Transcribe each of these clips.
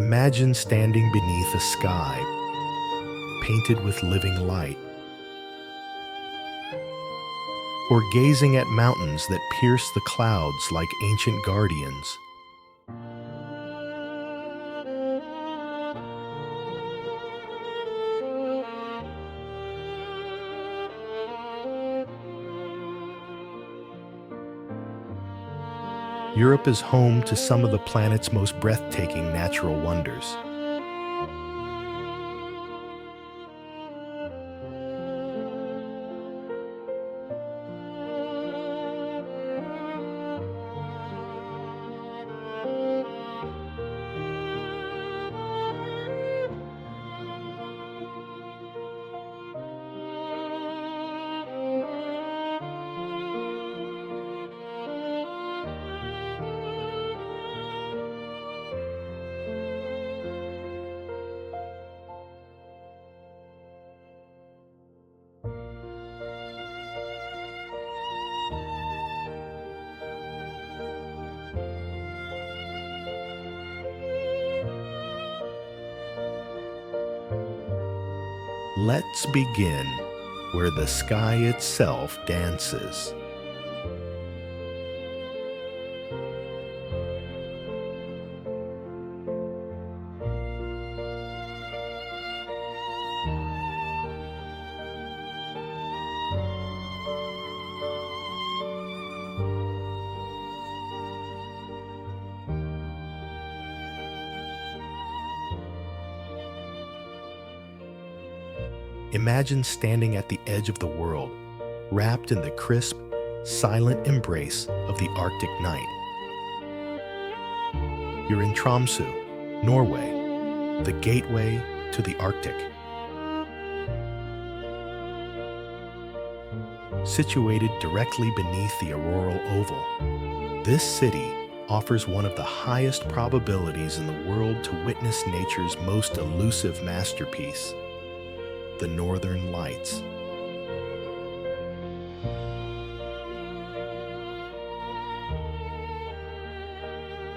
Imagine standing beneath a sky painted with living light, or gazing at mountains that pierce the clouds like ancient guardians. Europe is home to some of the planet's most breathtaking natural wonders. Let's begin where the sky itself dances. Imagine standing at the edge of the world, wrapped in the crisp, silent embrace of the Arctic night. You're in Tromsø, Norway, the gateway to the Arctic. Situated directly beneath the auroral oval, this city offers one of the highest probabilities in the world to witness nature's most elusive masterpiece, the Northern Lights.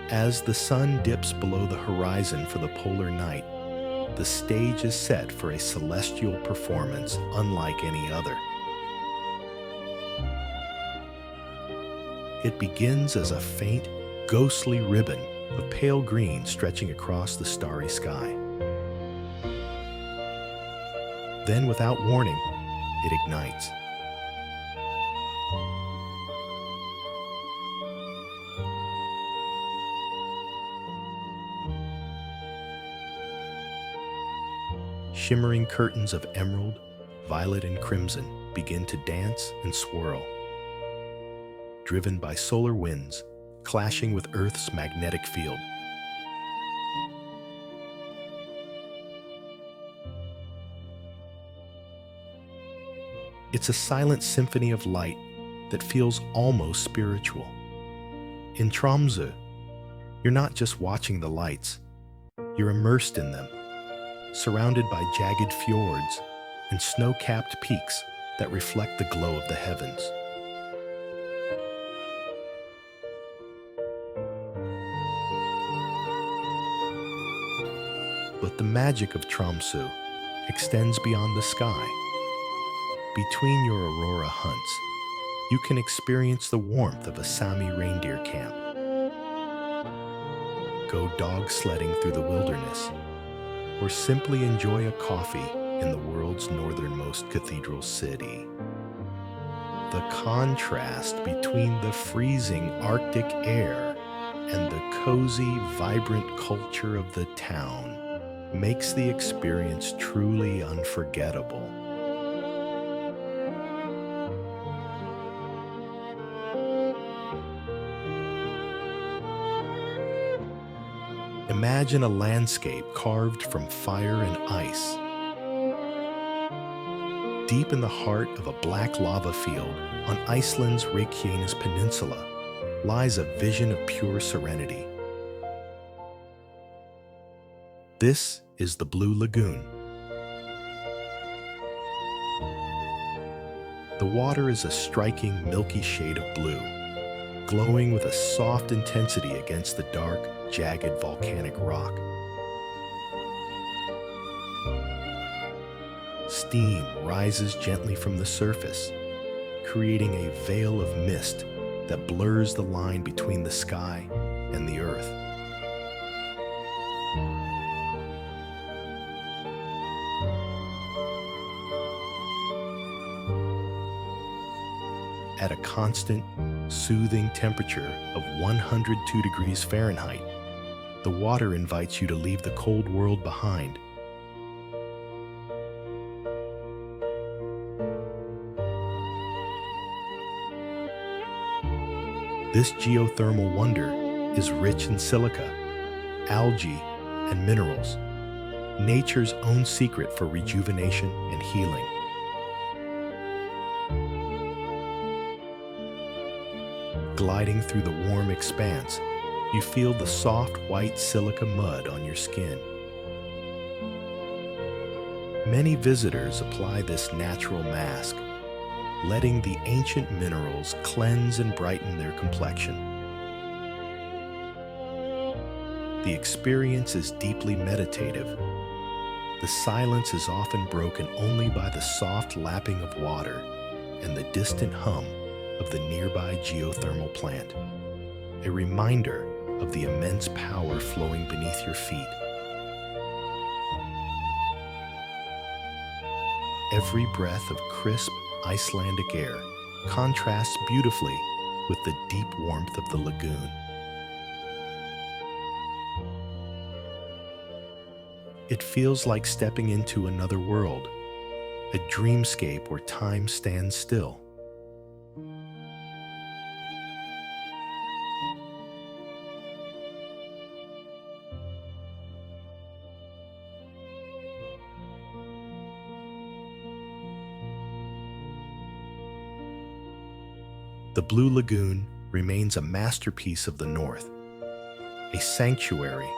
As the sun dips below the horizon for the polar night, the stage is set for a celestial performance unlike any other. It begins as a faint, ghostly ribbon of pale green stretching across the starry sky. Then, without warning, it ignites. Shimmering curtains of emerald, violet, and crimson begin to dance and swirl, driven by solar winds clashing with Earth's magnetic field. It's a silent symphony of light that feels almost spiritual. In Tromsø, you're not just watching the lights, you're immersed in them, surrounded by jagged fjords and snow-capped peaks that reflect the glow of the heavens. But the magic of Tromsø extends beyond the sky. Between your aurora hunts, you can experience the warmth of a Sami reindeer camp. Go dog sledding through the wilderness, or simply enjoy a coffee in the world's northernmost cathedral city. The contrast between the freezing Arctic air and the cozy, vibrant culture of the town makes the experience truly unforgettable. Imagine a landscape carved from fire and ice. Deep in the heart of a black lava field on Iceland's Reykjanes Peninsula lies a vision of pure serenity. This is the Blue Lagoon. The water is a striking milky shade of blue, glowing with a soft intensity against the dark, jagged volcanic rock. Steam rises gently from the surface, creating a veil of mist that blurs the line between the sky and the earth. At a constant, soothing temperature of 102 degrees Fahrenheit, the water invites you to leave the cold world behind. This geothermal wonder is rich in silica, algae, and minerals, nature's own secret for rejuvenation and healing. Gliding through the warm expanse, you feel the soft white silica mud on your skin. Many visitors apply this natural mask, letting the ancient minerals cleanse and brighten their complexion. The experience is deeply meditative. The silence is often broken only by the soft lapping of water and the distant hum of the nearby geothermal plant, a reminder of the immense power flowing beneath your feet. Every breath of crisp, Icelandic air contrasts beautifully with the deep warmth of the lagoon. It feels like stepping into another world, a dreamscape where time stands still. The Blue Lagoon remains a masterpiece of the North, a sanctuary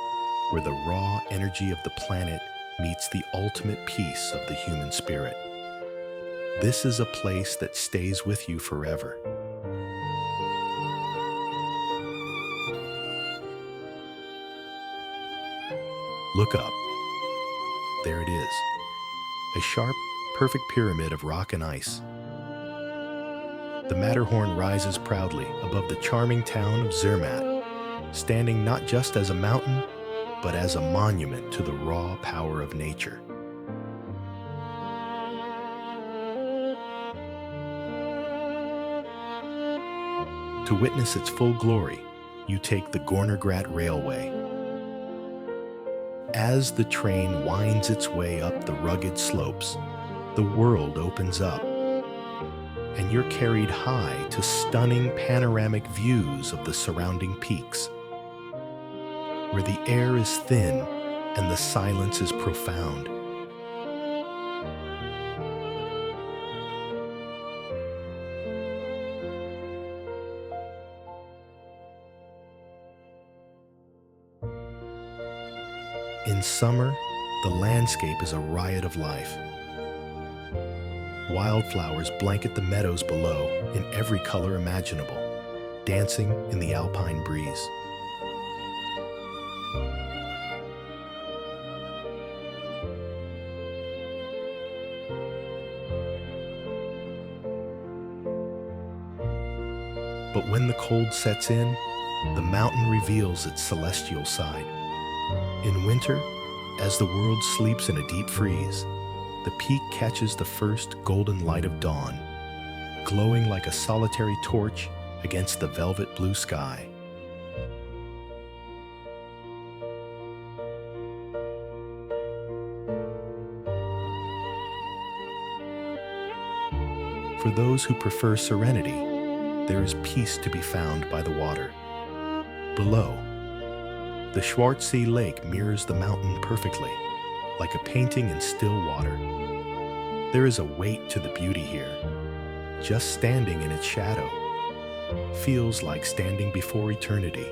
where the raw energy of the planet meets the ultimate peace of the human spirit. This is a place that stays with you forever. Look up. There it is, a sharp, perfect pyramid of rock and ice. The Matterhorn rises proudly above the charming town of Zermatt, standing not just as a mountain, but as a monument to the raw power of nature. To witness its full glory, you take the Gornergrat Railway. As the train winds its way up the rugged slopes, the world opens up, and you're carried high to stunning panoramic views of the surrounding peaks, where the air is thin and the silence is profound. In summer, the landscape is a riot of life. Wildflowers blanket the meadows below in every color imaginable, dancing in the alpine breeze. But when the cold sets in, the mountain reveals its celestial side. In winter, as the world sleeps in a deep freeze, the peak catches the first golden light of dawn, glowing like a solitary torch against the velvet blue sky. For those who prefer serenity, there is peace to be found by the water. Below, the Plitvice Lake mirrors the mountain perfectly, like a painting in still water. There is a weight to the beauty here. Just standing in its shadow feels like standing before eternity.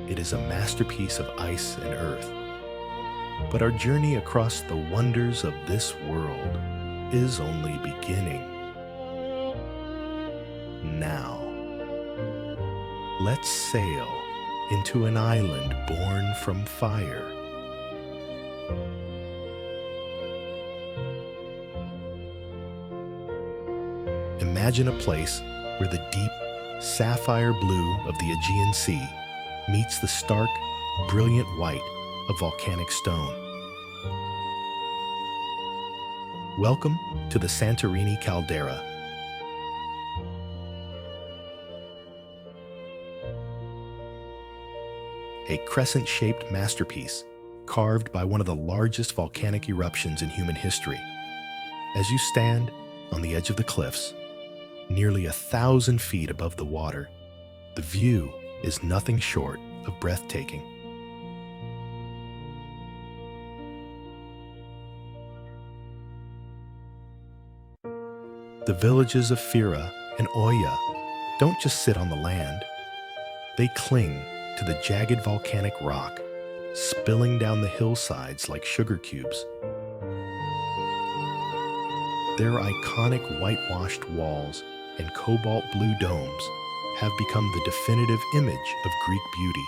It is a masterpiece of ice and earth. But our journey across the wonders of this world is only beginning. Now, let's sail into an island born from fire. Imagine a place where the deep, sapphire blue of the Aegean Sea meets the stark, brilliant white of volcanic stone. Welcome to the Santorini caldera. A crescent-shaped masterpiece carved by one of the largest volcanic eruptions in human history. As you stand on the edge of the cliffs, nearly 1,000 feet above the water, the view is nothing short of breathtaking. The villages of Fira and Oya don't just sit on the land, they cling to the jagged volcanic rock, spilling down the hillsides like sugar cubes. Their iconic whitewashed walls and cobalt blue domes have become the definitive image of Greek beauty,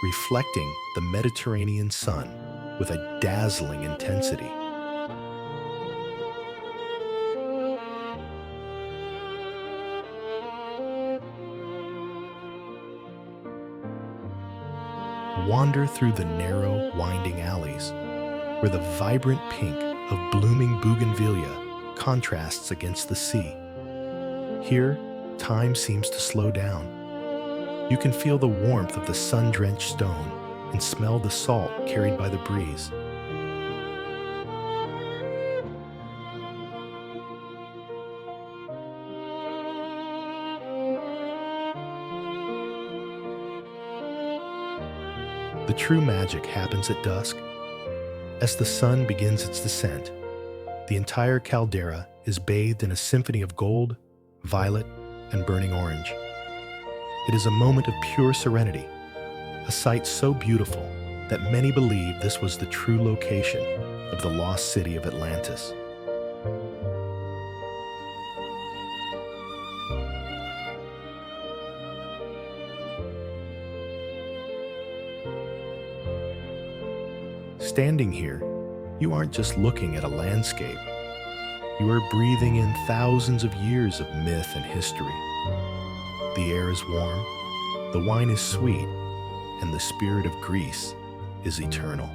reflecting the Mediterranean sun with a dazzling intensity. Wander through the narrow, winding alleys, where the vibrant pink of blooming bougainvillea contrasts against the sea. Here, time seems to slow down. You can feel the warmth of the sun-drenched stone and smell the salt carried by the breeze. The true magic happens at dusk. As the sun begins its descent, the entire caldera is bathed in a symphony of gold, violet, and burning orange. It is a moment of pure serenity, a sight so beautiful that many believe this was the true location of the lost city of Atlantis. Standing here, you aren't just looking at a landscape. You are breathing in thousands of years of myth and history. The air is warm, the wine is sweet, and the spirit of Greece is eternal.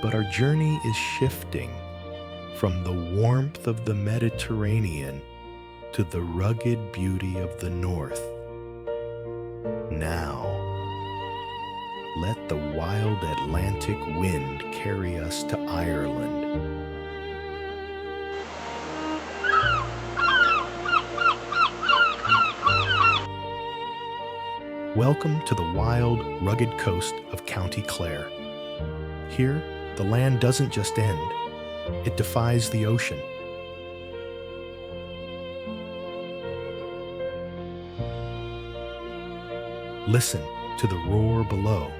But our journey is shifting from the warmth of the Mediterranean to the rugged beauty of the north. Now, let the wild Atlantic wind carry us to Ireland. Welcome to the wild, rugged coast of County Clare. Here, the land doesn't just end, it defies the ocean. Listen to the roar below,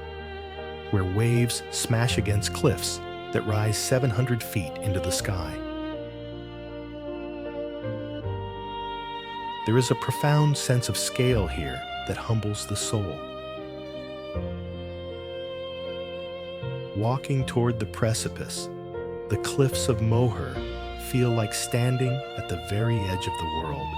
where waves smash against cliffs that rise 700 feet into the sky. There is a profound sense of scale here that humbles the soul. Walking toward the precipice, the Cliffs of Moher feel like standing at the very edge of the world.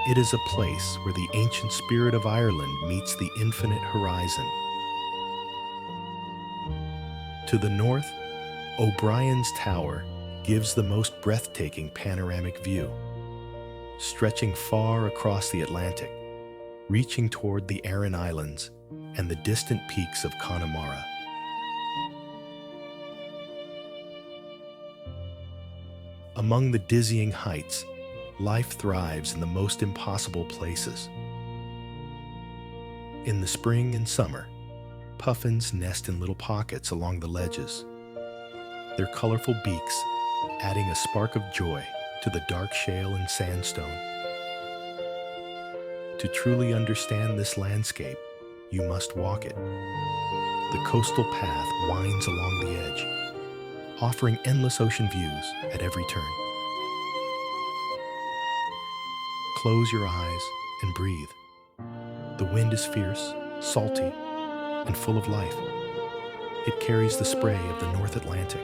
It is a place where the ancient spirit of Ireland meets the infinite horizon. To the north, O'Brien's Tower gives the most breathtaking panoramic view, stretching far across the Atlantic, reaching toward the Aran Islands and the distant peaks of Connemara. Among the dizzying heights, life thrives in the most impossible places. In the spring and summer, puffins nest in little pockets along the ledges, their colorful beaks adding a spark of joy to the dark shale and sandstone. To truly understand this landscape, you must walk it. The coastal path winds along the edge, offering endless ocean views at every turn. Close your eyes and breathe. The wind is fierce, salty, and full of life. It carries the spray of the North Atlantic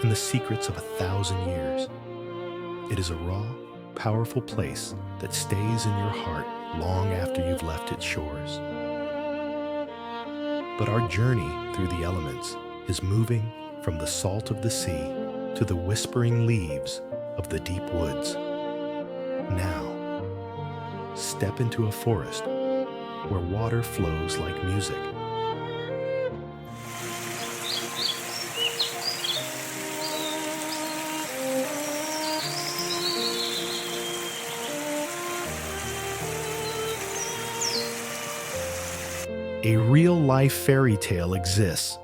and the secrets of 1,000 years. It is a raw, powerful place that stays in your heart long after you've left its shores. But our journey through the elements is moving from the salt of the sea to the whispering leaves of the deep woods. Now, step into a forest where water flows like music. A real-life fairy tale exists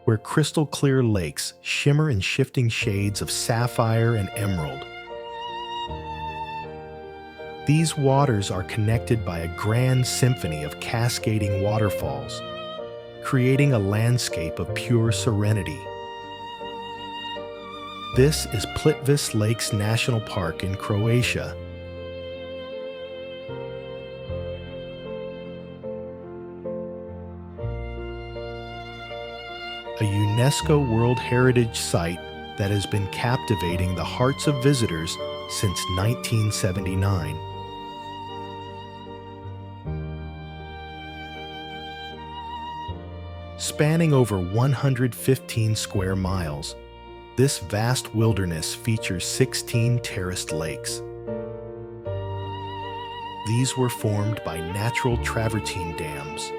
where crystal-clear lakes shimmer in shifting shades of sapphire and emerald. These waters are connected by a grand symphony of cascading waterfalls, creating a landscape of pure serenity. This is Plitvice Lakes National Park in Croatia. A UNESCO World Heritage Site that has been captivating the hearts of visitors since 1979. Spanning over 115 square miles, this vast wilderness features 16 terraced lakes. These were formed by natural travertine dams,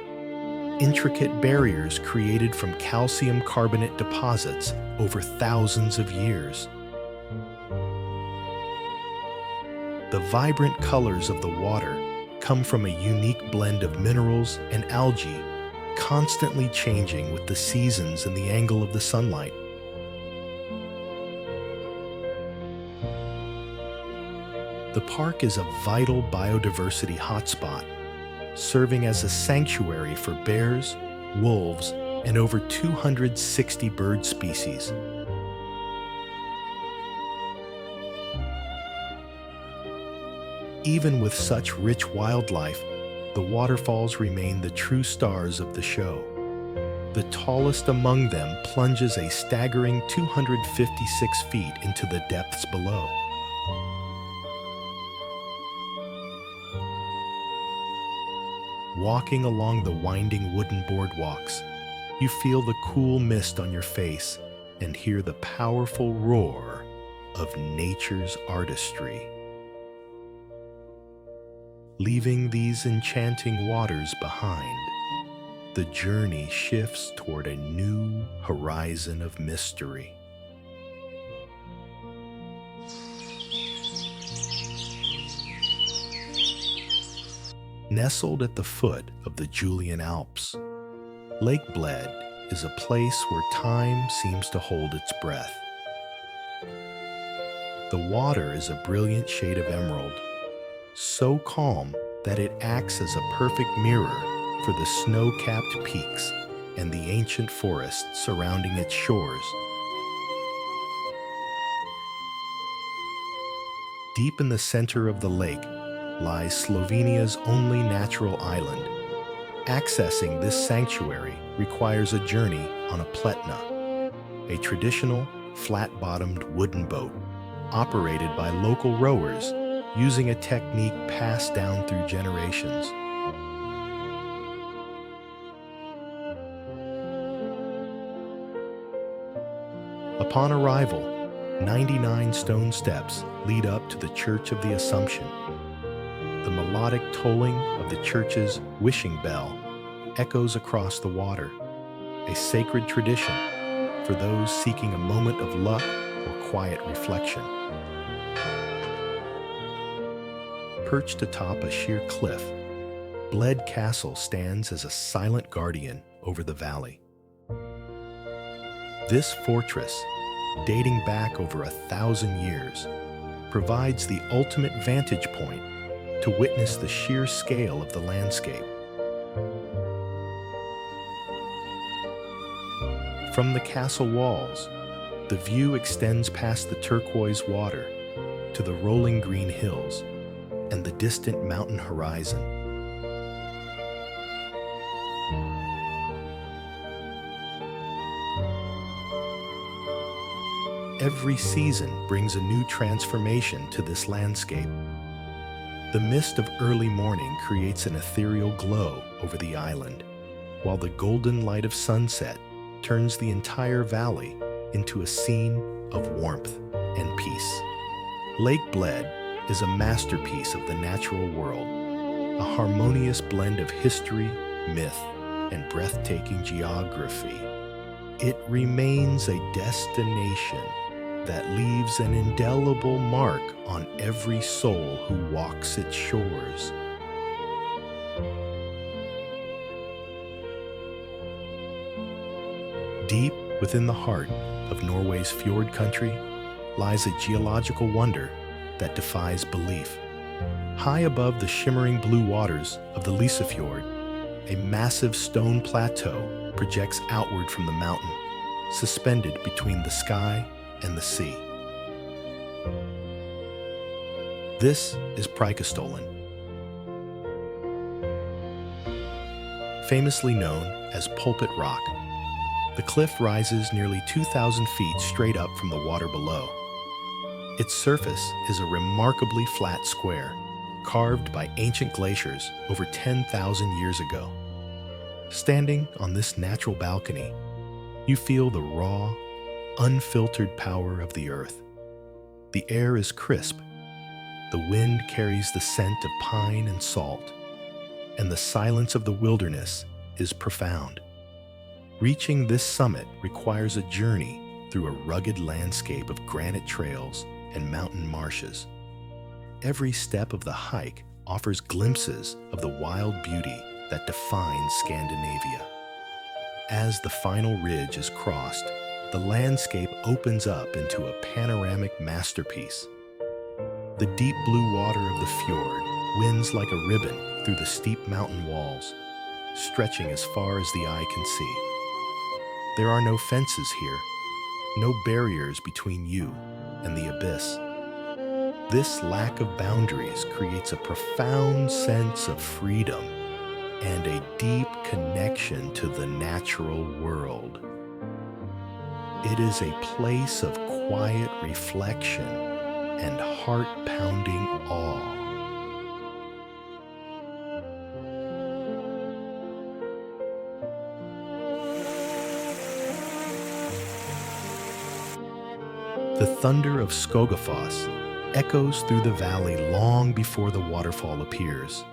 intricate barriers created from calcium carbonate deposits over thousands of years. The vibrant colors of the water come from a unique blend of minerals and algae, constantly changing with the seasons and the angle of the sunlight. The park is a vital biodiversity hotspot, serving as a sanctuary for bears, wolves, and over 260 bird species. Even with such rich wildlife, the waterfalls remain the true stars of the show. The tallest among them plunges a staggering 256 feet into the depths below. Walking along the winding wooden boardwalks, you feel the cool mist on your face and hear the powerful roar of nature's artistry. Leaving these enchanting waters behind, the journey shifts toward a new horizon of mystery. Nestled at the foot of the Julian Alps, Lake Bled is a place where time seems to hold its breath. The water is a brilliant shade of emerald, so calm that it acts as a perfect mirror for the snow-capped peaks and the ancient forests surrounding its shores. Deep in the center of the lake lies Slovenia's only natural island. Accessing this sanctuary requires a journey on a pletna, a traditional, flat-bottomed wooden boat operated by local rowers using a technique passed down through generations. Upon arrival, 99 stone steps lead up to the Church of the Assumption. The melodic tolling of the church's wishing bell echoes across the water, a sacred tradition for those seeking a moment of luck or quiet reflection. Perched atop a sheer cliff, Bled Castle stands as a silent guardian over the valley. This fortress, dating back over 1,000 years, provides the ultimate vantage point to witness the sheer scale of the landscape. From the castle walls, the view extends past the turquoise water to the rolling green hills and the distant mountain horizon. Every season brings a new transformation to this landscape. The mist of early morning creates an ethereal glow over the island, while the golden light of sunset turns the entire valley into a scene of warmth and peace. Lake Bled is a masterpiece of the natural world, a harmonious blend of history, myth, and breathtaking geography. It remains a destination that leaves an indelible mark on every soul who walks its shores. Deep within the heart of Norway's fjord country lies a geological wonder that defies belief. High above the shimmering blue waters of the Lysefjord, a massive stone plateau projects outward from the mountain, suspended between the sky and the sea. This is Preikestolen. Famously known as Pulpit Rock, the cliff rises nearly 2,000 feet straight up from the water below. Its surface is a remarkably flat square, carved by ancient glaciers over 10,000 years ago. Standing on this natural balcony, you feel the raw, unfiltered power of the earth. The air is crisp, the wind carries the scent of pine and salt, and the silence of the wilderness is profound. Reaching this summit requires a journey through a rugged landscape of granite trails and mountain marshes. Every step of the hike offers glimpses of the wild beauty that defines Scandinavia. As the final ridge is crossed, the landscape opens up into a panoramic masterpiece. The deep blue water of the fjord winds like a ribbon through the steep mountain walls, stretching as far as the eye can see. There are no fences here, no barriers between you and the abyss. This lack of boundaries creates a profound sense of freedom and a deep connection to the natural world. It is a place of quiet reflection and heart-pounding awe. The thunder of Skogafoss echoes through the valley long before the waterfall appears.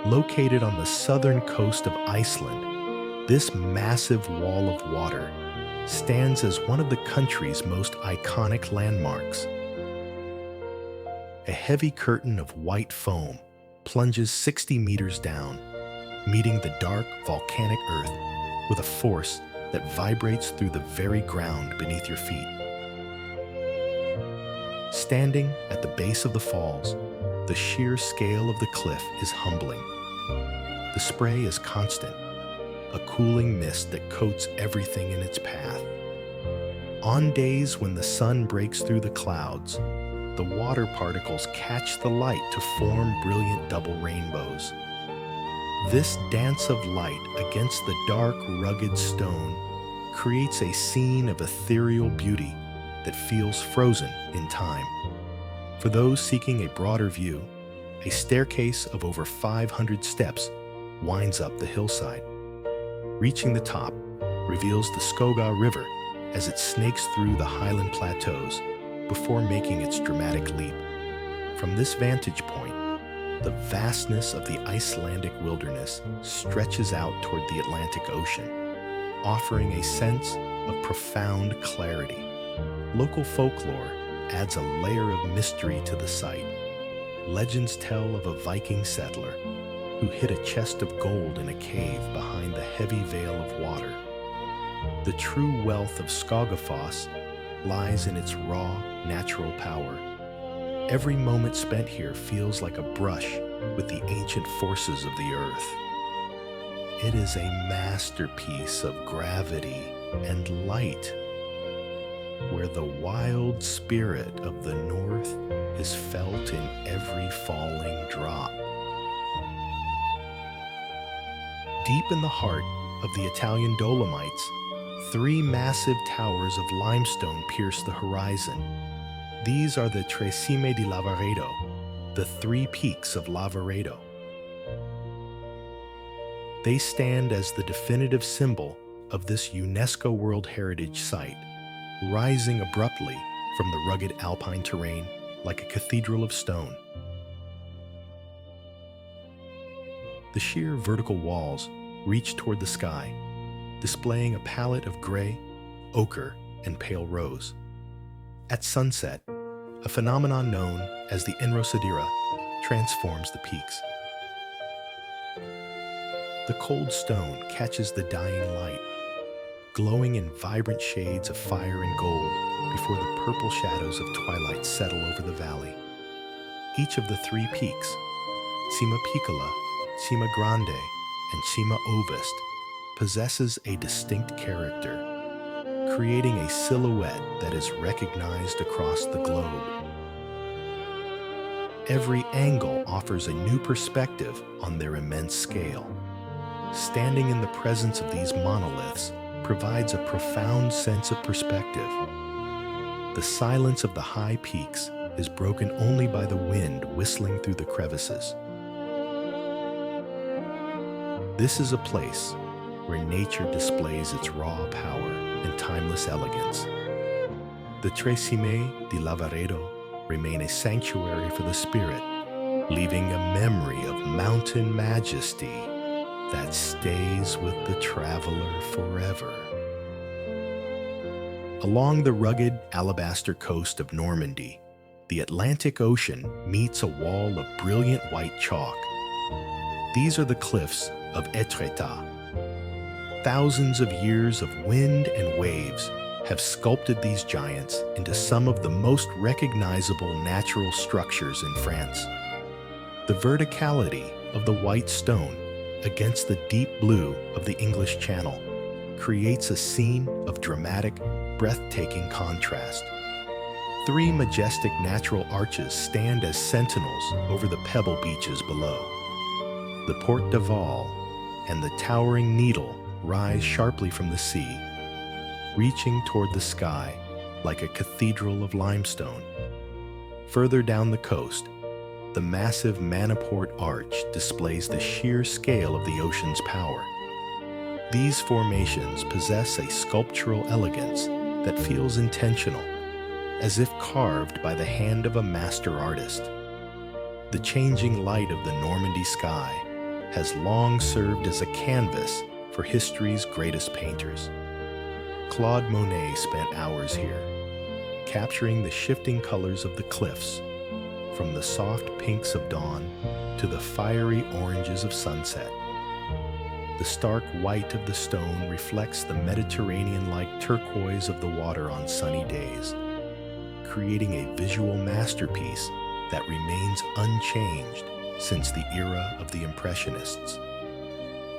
Located on the southern coast of Iceland, this massive wall of water stands as one of the country's most iconic landmarks. A heavy curtain of white foam plunges 60 meters down, meeting the dark volcanic earth with a force that vibrates through the very ground beneath your feet. Standing at the base of the falls, the sheer scale of the cliff is humbling. The spray is constant, a cooling mist that coats everything in its path. On days when the sun breaks through the clouds, the water particles catch the light to form brilliant double rainbows. This dance of light against the dark, rugged stone creates a scene of ethereal beauty that feels frozen in time. For those seeking a broader view, a staircase of over 500 steps winds up the hillside. Reaching the top reveals the Skoga River as it snakes through the highland plateaus before making its dramatic leap. From this vantage point, the vastness of the Icelandic wilderness stretches out toward the Atlantic Ocean, offering a sense of profound clarity. Local folklore adds a layer of mystery to the site. Legends tell of a Viking settler who hid a chest of gold in a cave behind the heavy veil of water. The true wealth of Skogafoss lies in its raw, natural power. Every moment spent here feels like a brush with the ancient forces of the earth. It is a masterpiece of gravity and light, where the wild spirit of the north is felt in every falling drop. Deep in the heart of the Italian Dolomites, Three massive towers of limestone pierce the horizon. These are the Tre Cime di Lavaredo, the three peaks of Lavaredo. They stand as the definitive symbol of this UNESCO World Heritage Site, rising abruptly from the rugged alpine terrain like a cathedral of stone. The sheer vertical walls reach toward the sky, displaying a palette of gray, ochre, and pale rose. At sunset, a phenomenon known as the enrosadera transforms the peaks. The cold stone catches the dying light, glowing in vibrant shades of fire and gold before the purple shadows of twilight settle over the valley. Each of the three peaks, Cima Piccola, Cima Grande, and Cima Ovest, possesses a distinct character, creating a silhouette that is recognized across the globe. Every angle offers a new perspective on their immense scale. Standing in the presence of these monoliths provides a profound sense of perspective. The silence of the high peaks is broken only by the wind whistling through the crevices. This is a place where nature displays its raw power and timeless elegance. The Tre Cime di Lavaredo remain a sanctuary for the spirit, leaving a memory of mountain majesty that stays with the traveler forever. Along the rugged alabaster coast of Normandy, the Atlantic Ocean meets a wall of brilliant white chalk. These are the cliffs of Etretat. Thousands of years of wind and waves have sculpted these giants into some of the most recognizable natural structures in France. The verticality of the white stone against the deep blue of the English Channel creates a scene of dramatic, breathtaking contrast. Three majestic natural arches stand as sentinels over the pebble beaches below. The Porte de Val and the towering Needle rise sharply from the sea, reaching toward the sky like a cathedral of limestone. Further down the coast, the massive Maniport Arch displays the sheer scale of the ocean's power. These formations possess a sculptural elegance that feels intentional, as if carved by the hand of a master artist. The changing light of the Normandy sky has long served as a canvas for history's greatest painters. Claude Monet spent hours here, capturing the shifting colors of the cliffs, from the soft pinks of dawn to the fiery oranges of sunset. The stark white of the stone reflects the Mediterranean-like turquoise of the water on sunny days, creating a visual masterpiece that remains unchanged since the era of the Impressionists.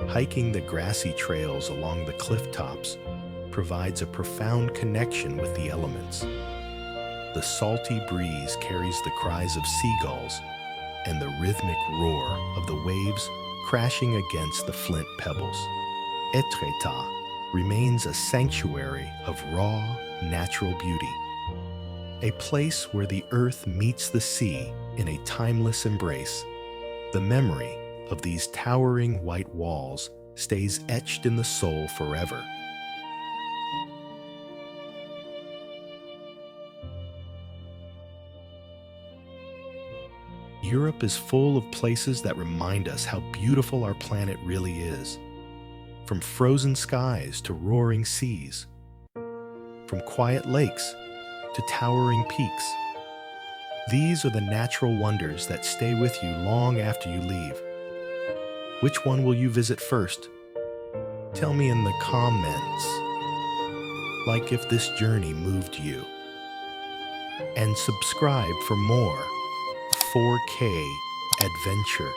Hiking the grassy trails along the cliff tops provides a profound connection with the elements. The salty breeze carries the cries of seagulls and the rhythmic roar of the waves crashing against the flint pebbles. Etretat remains a sanctuary of raw, natural beauty, a place where the earth meets the sea in a timeless embrace. The memory of these towering white walls stays etched in the soul forever. Europe is full of places that remind us how beautiful our planet really is. From frozen skies to roaring seas, from quiet lakes to towering peaks. These are the natural wonders that stay with you long after you leave. Which one will you visit first? Tell me in the comments, like if this journey moved you. And subscribe for more 4K adventure.